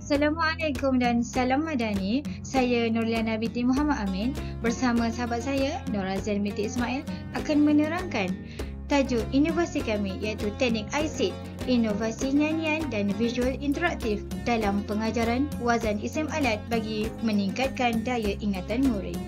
Assalamualaikum dan salam madani. Saya Nurliana binti Muhammad Amin bersama sahabat saya Nur Azan binti Ismail akan menerangkan tajuk inovasi kami iaitu teknik ICT, inovasi nyanyian dan visual interaktif dalam pengajaran wazan isim alat bagi meningkatkan daya ingatan murid.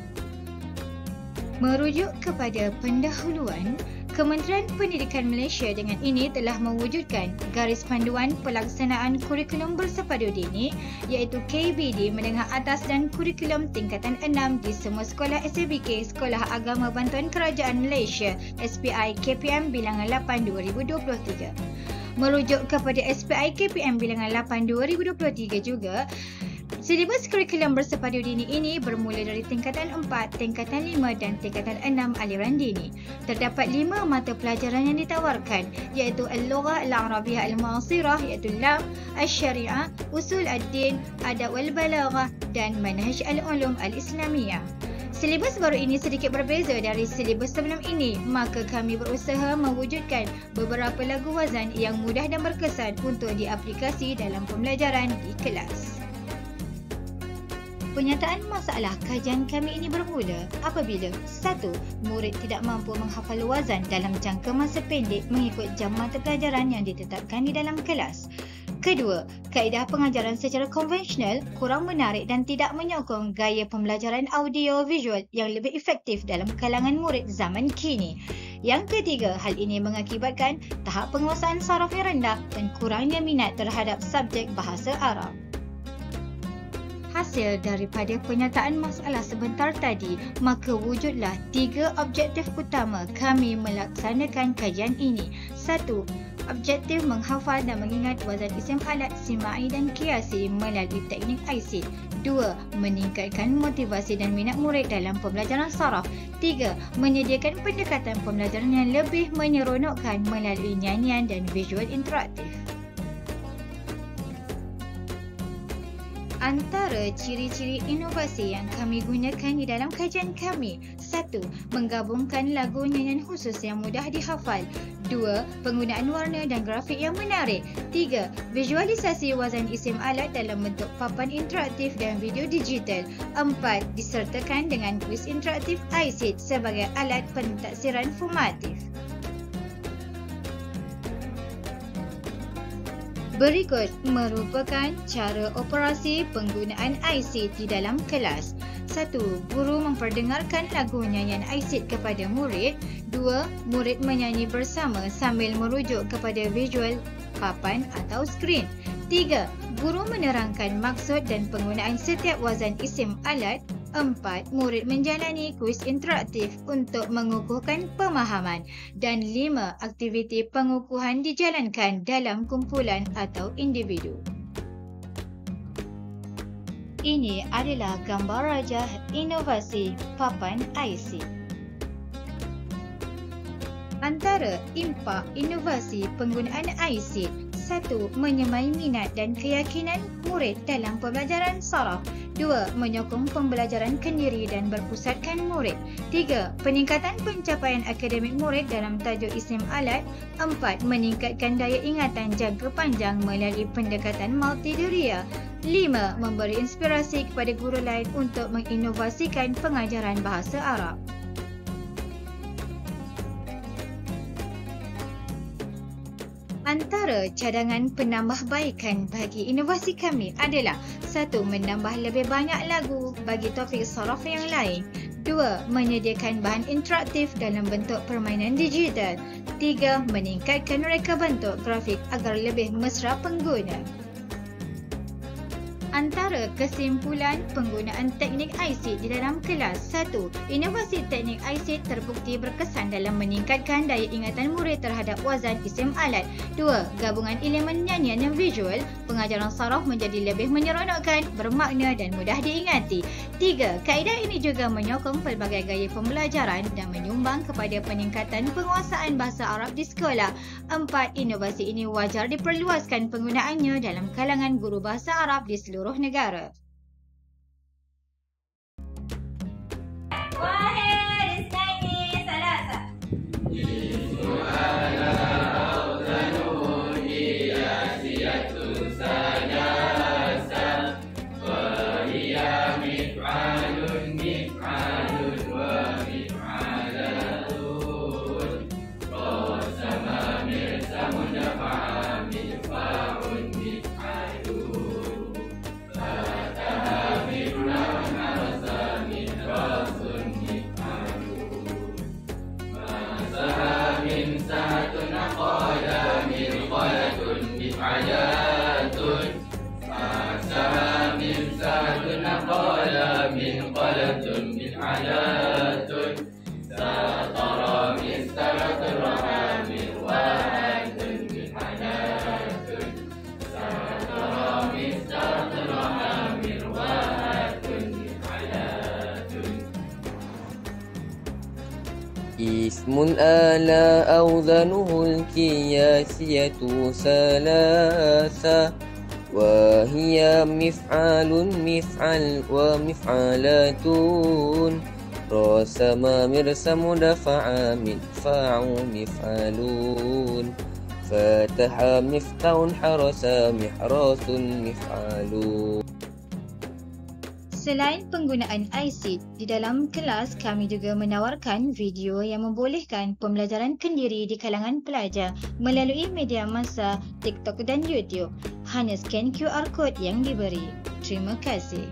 Merujuk kepada pendahuluan, Kementerian Pendidikan Malaysia dengan ini telah mewujudkan garis panduan pelaksanaan kurikulum bersepadu dini iaitu KBD menengah atas dan kurikulum tingkatan 6 di semua sekolah SABK Sekolah Agama Bantuan Kerajaan Malaysia SPI KPM bilangan 8 2023. Merujuk kepada SPI KPM bilangan 8 2023 juga, silibus kurikulum bersepadu dini ini bermula dari tingkatan 4, tingkatan 5 dan tingkatan 6 aliran dini. Terdapat 5 mata pelajaran yang ditawarkan iaitu Al-Lughah Al-Arabiyyah Al-Mu'asirah iaitu LAM, Al-Syariah, Usul Ad-Din, Adab wal-Balaghah dan Manhaj Al-Ulum Al-Islamiyah. Silibus baru ini sedikit berbeza dari silibus sebelum ini, maka kami berusaha mewujudkan beberapa lagu wazan yang mudah dan berkesan untuk diaplikasi dalam pembelajaran di kelas. Penyataan masalah kajian kami ini bermula apabila 1. Murid tidak mampu menghafal wazan dalam jangka masa pendek mengikut jam mata pelajaran yang ditetapkan di dalam kelas. 2. Kaedah pengajaran secara konvensional kurang menarik dan tidak menyokong gaya pembelajaran audio-visual yang lebih efektif dalam kalangan murid zaman kini. Yang 3, hal ini mengakibatkan tahap penguasaan saraf yang rendah dan kurangnya minat terhadap subjek bahasa Arab. Hasil daripada penyataan masalah sebentar tadi, maka wujudlah 3 objektif utama kami melaksanakan kajian ini. 1. Objektif menghafal dan mengingat wazan isim alat, simai dan kiasi melalui teknik ICT. 2. Meningkatkan motivasi dan minat murid dalam pembelajaran saraf. 3. Menyediakan pendekatan pembelajaran yang lebih menyeronokkan melalui nyanyian dan visual interaktif. Antara ciri-ciri inovasi yang kami gunakan di dalam kajian kami: 1. Menggabungkan lagu nyanyian khusus yang mudah dihafal. 2. Penggunaan warna dan grafik yang menarik. 3. Visualisasi wazan isim alat dalam bentuk papan interaktif dan video digital. 4. Disertakan dengan kuis interaktif ICT sebagai alat pentaksiran formatif. Berikut merupakan cara operasi penggunaan ICT di dalam kelas. 1. Guru memperdengarkan lagu nyanyian ICT kepada murid. 2. Murid menyanyi bersama sambil merujuk kepada visual papan atau skrin. 3. Guru menerangkan maksud dan penggunaan setiap wazan isim alat. 4. Murid menjalani kuis interaktif untuk mengukuhkan pemahaman. Dan 5. Aktiviti pengukuhan dijalankan dalam kumpulan atau individu. Ini adalah gambar rajah inovasi papan ICT. Antara impak inovasi penggunaan ICT: 1. Menyemai minat dan keyakinan murid dalam pembelajaran saraf. 2. Menyokong pembelajaran kendiri dan berpusatkan murid. 3. Peningkatan pencapaian akademik murid dalam tajuk isim alat. 4. Meningkatkan daya ingatan jangka panjang melalui pendekatan multidiria. 5. Memberi inspirasi kepada guru lain untuk menginovasikan pengajaran bahasa Arab. Antara cadangan penambahbaikan bagi inovasi kami adalah: 1. Menambah lebih banyak lagu bagi topik saraf yang lain. 2. Menyediakan bahan interaktif dalam bentuk permainan digital. 3. Meningkatkan reka bentuk grafik agar lebih mesra pengguna. Antara kesimpulan penggunaan teknik ICT di dalam kelas: 1. Inovasi teknik ICT terbukti berkesan dalam meningkatkan daya ingatan murid terhadap wazan isim alat. 2. Gabungan elemen nyanyian dan visual, pengajaran saraf menjadi lebih menyeronokkan, bermakna dan mudah diingati. 3. Kaedah ini juga menyokong pelbagai gaya pembelajaran dan menyumbang kepada peningkatan penguasaan bahasa Arab di sekolah. 4. Inovasi ini wajar diperluaskan penggunaannya dalam kalangan guru bahasa Arab di seluruh negara. واحد اثنين ثلاثة. أوزنه قياسية سجاسة اسم آلا أوزنه الكياسية ثلاثة وهي مفعال مفعل ومفعلات رسم مرسم دفع مدفع مفعلون فتح مفتح حرس محراس مفعلون. Selain penggunaan iSeed, di dalam kelas kami juga menawarkan video yang membolehkan pembelajaran kendiri di kalangan pelajar melalui media massa TikTok dan YouTube. Hanya scan QR code yang diberi. Terima kasih.